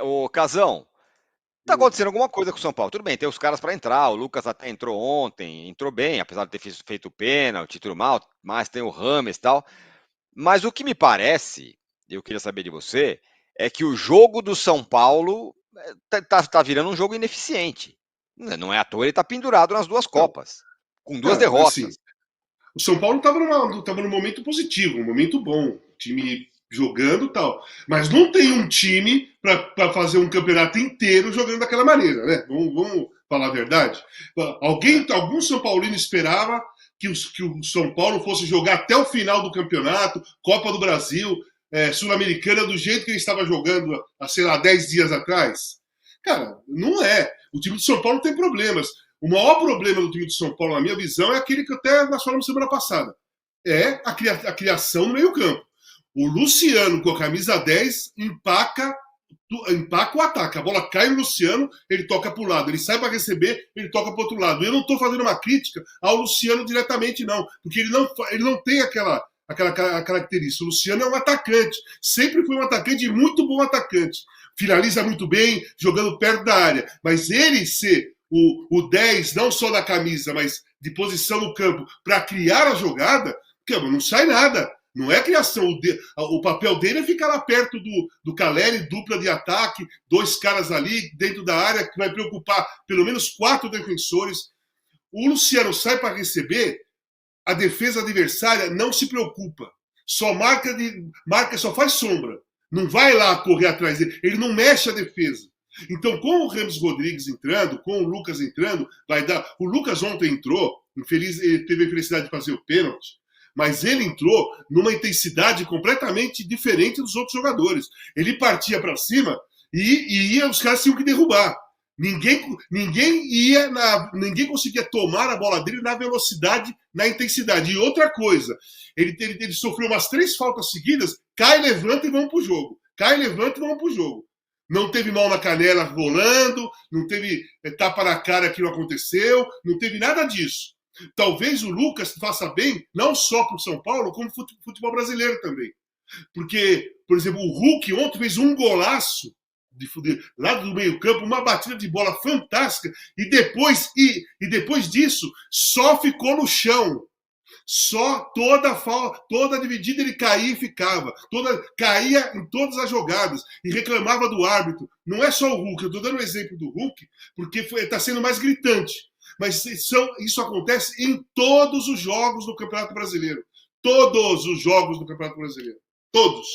Ô, Casão, tá Hum. acontecendo alguma coisa com o São Paulo. Tudo bem, tem os caras para entrar. O Lucas até entrou ontem, entrou bem, apesar de ter feito o pênalti, tudo mal, mas tem o Rames e tal. Mas o que me parece, eu queria saber de você, é que o jogo do São Paulo tá virando um jogo ineficiente. Não é à toa ele tá pendurado nas duas Não, Copas, com duas assim, derrotas. o São Paulo estava num momento positivo, um momento bom, o time jogando e tal. Mas não tem um time para fazer um campeonato inteiro jogando daquela maneira, né? Vamos falar a verdade. É. Algum São Paulino esperava que o São Paulo fosse jogar até o final do campeonato, Copa do Brasil, Sul-Americana, do jeito que ele estava jogando há, sei lá, 10 dias atrás. Cara, não é. O time do São Paulo tem problemas. O maior problema do time do São Paulo, na minha visão, é aquele que até nós falamos semana passada. É a criação no meio-campo. O Luciano, com a camisa 10, empaca o ataque. A bola cai no Luciano, ele toca para o lado. Ele sai para receber, ele toca para o outro lado. Eu não estou fazendo uma crítica ao Luciano diretamente, não. Porque ele não tem aquela característica. O Luciano é um atacante. Sempre foi um atacante e muito bom atacante. Finaliza muito bem, jogando perto da área. Mas ele ser o 10, não só da camisa, mas de posição no campo, para criar a jogada, não sai nada. Não é criação. O papel dele é ficar lá perto do Caleri, dupla de ataque, dois caras ali dentro da área, que vai preocupar pelo menos 4 defensores. O Luciano sai para receber, a defesa adversária não se preocupa. Só marca, só faz sombra. Não vai lá correr atrás dele. Ele não mexe a defesa. Então, com o Ramos Rodrigues entrando, com o Lucas entrando, vai dar. O Lucas ontem entrou, ele teve a infelicidade de fazer o pênalti, mas ele entrou numa intensidade completamente diferente dos outros jogadores. Ele partia para cima e os caras tinham que derrubar. Ninguém conseguia tomar a bola dele na velocidade, na intensidade. E outra coisa, ele sofreu umas 3 faltas seguidas, cai, levanta e vamos pro jogo. Cai, levanta e vamos pro jogo. Não teve mão na canela rolando, não teve tapa na cara que não aconteceu, não teve nada disso. Talvez o Lucas faça bem, não só para o São Paulo, como para o futebol brasileiro também. Porque, por exemplo, o Hulk ontem fez um golaço lá do meio-campo, uma batida de bola fantástica, e depois disso só ficou no chão. Só toda dividida ele caía e ficava. Caía em todas as jogadas e reclamava do árbitro. Não é só o Hulk, eu estou dando o exemplo do Hulk, porque está sendo mais gritante. Mas isso acontece em todos os jogos do Campeonato Brasileiro. Todos os jogos do Campeonato Brasileiro. Todos.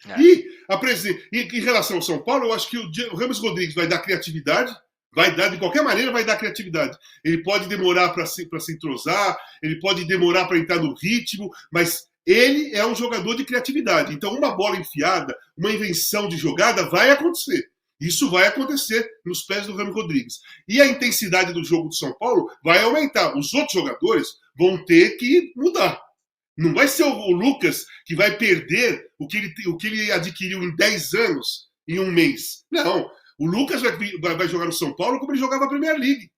É. E em relação ao São Paulo, eu acho que o Ramos Rodrigues vai dar criatividade, de qualquer maneira, vai dar criatividade. Ele pode demorar para se entrosar, ele pode demorar para entrar no ritmo, mas ele é um jogador de criatividade. Então, uma bola enfiada, uma invenção de jogada vai acontecer. Isso vai acontecer nos pés do Ramos Rodrigues. E a intensidade do jogo do São Paulo vai aumentar. Os outros jogadores vão ter que mudar. Não vai ser o Lucas que vai perder o que ele adquiriu em 10 anos, em um mês. Não. O Lucas vai jogar no São Paulo como ele jogava a Premier League.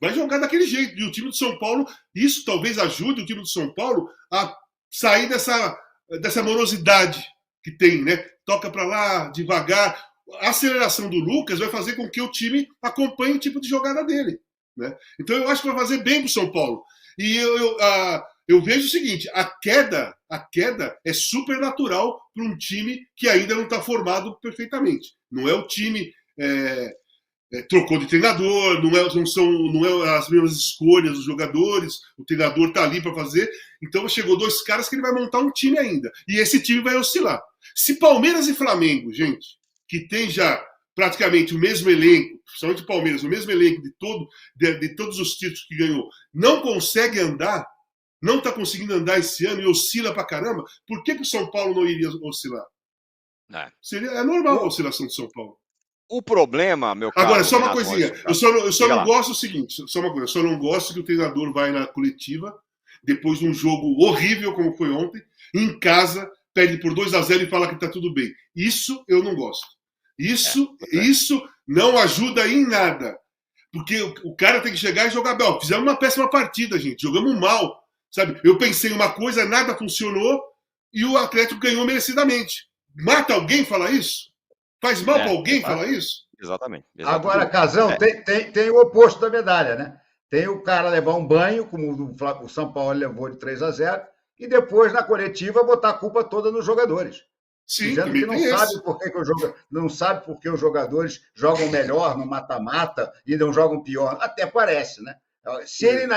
Vai jogar daquele jeito. E o time do São Paulo, isso talvez ajude o time do São Paulo a sair dessa morosidade que tem, né? Toca para lá, devagar. A aceleração do Lucas vai fazer com que o time acompanhe o tipo de jogada dele. Né? Então eu acho que vai fazer bem para o São Paulo. E eu vejo o seguinte: a queda é super natural para um time que ainda não está formado perfeitamente. Não é o time trocou de treinador, não é as mesmas escolhas dos jogadores, o treinador está ali para fazer. Então chegou 2 caras que ele vai montar um time ainda. E esse time vai oscilar. Se Palmeiras e Flamengo, gente, que tem já praticamente o mesmo elenco, principalmente o Palmeiras, o mesmo elenco de todos os títulos que ganhou, não consegue andar, não está conseguindo andar esse ano e oscila pra caramba, por que o São Paulo não iria oscilar? É normal a oscilação do São Paulo. O problema, meu Agora, caro só uma Renato coisinha, Rocha, eu só não lá. gosto do seguinte, só uma coisa, eu só não gosto que o treinador vai na coletiva, depois de um jogo horrível como foi ontem, em casa, perde por 2-0 e fala que está tudo bem. Isso eu não gosto. Isso não ajuda em nada. Porque o cara tem que chegar e jogar bem. Fizemos uma péssima partida, gente. Jogamos mal. Sabe? Eu pensei em uma coisa, nada funcionou e o Atlético ganhou merecidamente. Mata alguém falar isso? Faz mal para alguém falar isso? Exatamente. Agora, Casão, tem o oposto da medalha, né? Tem o cara levar um banho, como o São Paulo levou de 3-0, e depois, na coletiva, botar a culpa toda nos jogadores. Sim, dizendo que não sabe por que os jogadores jogam melhor no mata-mata e não jogam pior. Até parece, né? Se ele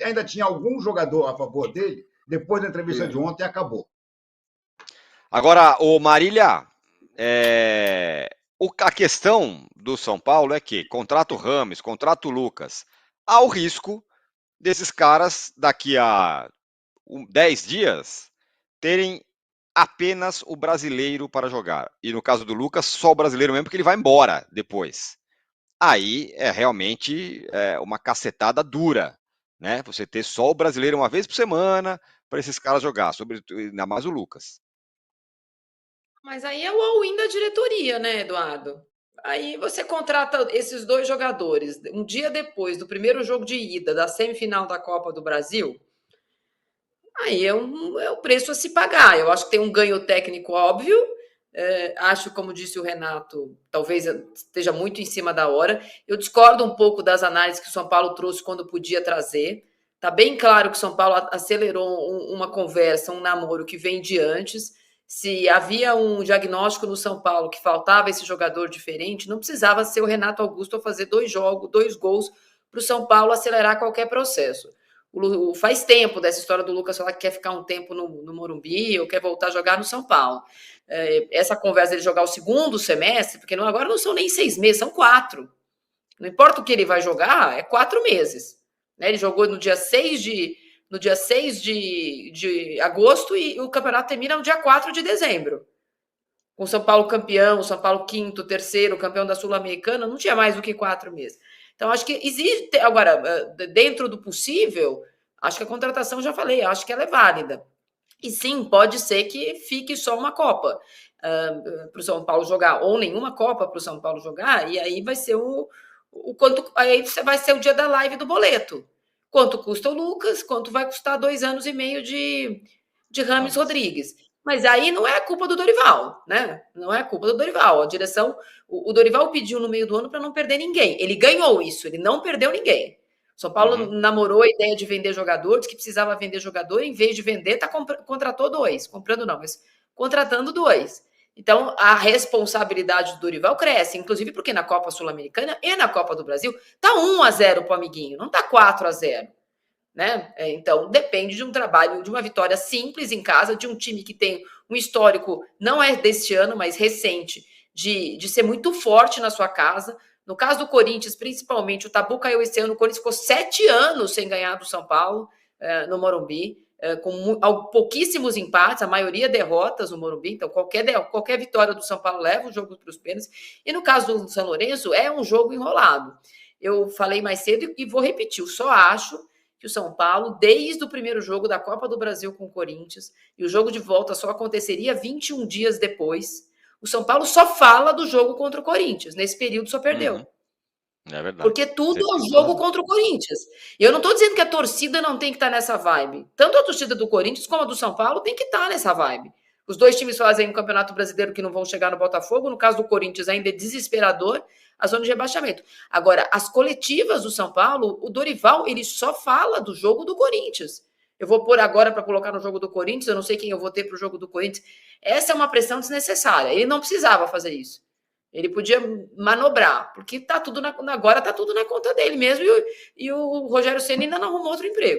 ainda tinha algum jogador a favor dele, depois da entrevista de ontem, acabou. Agora, o Marília, a questão do São Paulo é que contrata o Rames, contrata o Lucas, há o risco desses caras, daqui a 10 dias, terem apenas o brasileiro para jogar. E no caso do Lucas, só o brasileiro mesmo, porque ele vai embora depois. Aí é realmente uma cacetada dura, né? Você ter só o brasileiro uma vez por semana para esses caras jogar, ainda mais o Lucas. Mas aí é o all-in da diretoria, né, Eduardo? Aí você contrata esses dois jogadores um dia depois do primeiro jogo de ida da semifinal da Copa do Brasil. Aí é um preço a se pagar. Eu acho que tem um ganho técnico óbvio. Acho, como disse o Renato, talvez esteja muito em cima da hora. Eu discordo um pouco das análises que o São Paulo trouxe quando podia trazer. Está bem claro que o São Paulo acelerou uma conversa, um namoro que vem de antes. Se havia um diagnóstico no São Paulo que faltava esse jogador diferente, não precisava ser o Renato Augusto a fazer 2 gols para o São Paulo acelerar qualquer processo. Faz tempo dessa história do Lucas falar que quer ficar um tempo no Morumbi ou quer voltar a jogar no São Paulo. Essa conversa dele jogar o segundo semestre, porque agora não são nem 6 meses, são 4. Não importa o que ele vai jogar, é 4 meses. Ele jogou no dia 6 de agosto e o campeonato termina no dia 4 de dezembro. Com o São Paulo campeão, o São Paulo quinto, terceiro, campeão da Sul-Americana, não tinha mais do que 4 meses. Então, acho que existe. Agora, dentro do possível, acho que a contratação, já falei, acho que ela é válida. E sim, pode ser que fique só uma Copa para o São Paulo jogar, ou nenhuma Copa para o São Paulo jogar, e aí vai ser o quanto. Aí vai ser o dia da live do boleto. Quanto custa o Lucas, quanto vai custar 2 anos e meio de Rames Rodrigues. Mas aí não é a culpa do Dorival, né? Não é a culpa do Dorival. A direção, o Dorival pediu no meio do ano para não perder ninguém. Ele ganhou isso, ele não perdeu ninguém. São Paulo namorou a ideia de vender jogador, disse que precisava vender jogador, em vez de vender, contratou 2. Comprando não, mas contratando 2. Então, a responsabilidade do Dorival cresce, inclusive porque na Copa Sul-Americana e na Copa do Brasil tá 1-0 pro amiguinho, não tá 4-0. Né? Então, depende de um trabalho, de uma vitória simples em casa, de um time que tem um histórico, não é deste ano, mas recente, de ser muito forte na sua casa. No caso do Corinthians, principalmente, o tabu caiu esse ano, o Corinthians ficou 7 anos sem ganhar do São Paulo, no Morumbi, com pouquíssimos empates, a maioria derrotas no Morumbi, então qualquer vitória do São Paulo leva o jogo para os pênaltis. E no caso do São Lourenço, é um jogo enrolado. Eu falei mais cedo e vou repetir, eu só acho que o São Paulo, desde o primeiro jogo da Copa do Brasil com o Corinthians, e o jogo de volta só aconteceria 21 dias depois, o São Paulo só fala do jogo contra o Corinthians. Nesse período só perdeu. É verdade. Porque tudo é um jogo contra o Corinthians. E eu não estou dizendo que a torcida não tem que estar nessa vibe. Tanto a torcida do Corinthians como a do São Paulo tem que estar nessa vibe. Os 2 times fazem um campeonato brasileiro que não vão chegar no Botafogo. No caso do Corinthians, ainda é desesperador a zona de rebaixamento. Agora, as coletivas do São Paulo, o Dorival, ele só fala do jogo do Corinthians. Eu vou pôr agora para colocar no jogo do Corinthians, eu não sei quem eu vou ter para o jogo do Corinthians. Essa é uma pressão desnecessária. Ele não precisava fazer isso. Ele podia manobrar, porque agora está tudo na conta dele mesmo, e o Rogério Ceni ainda não arrumou outro emprego.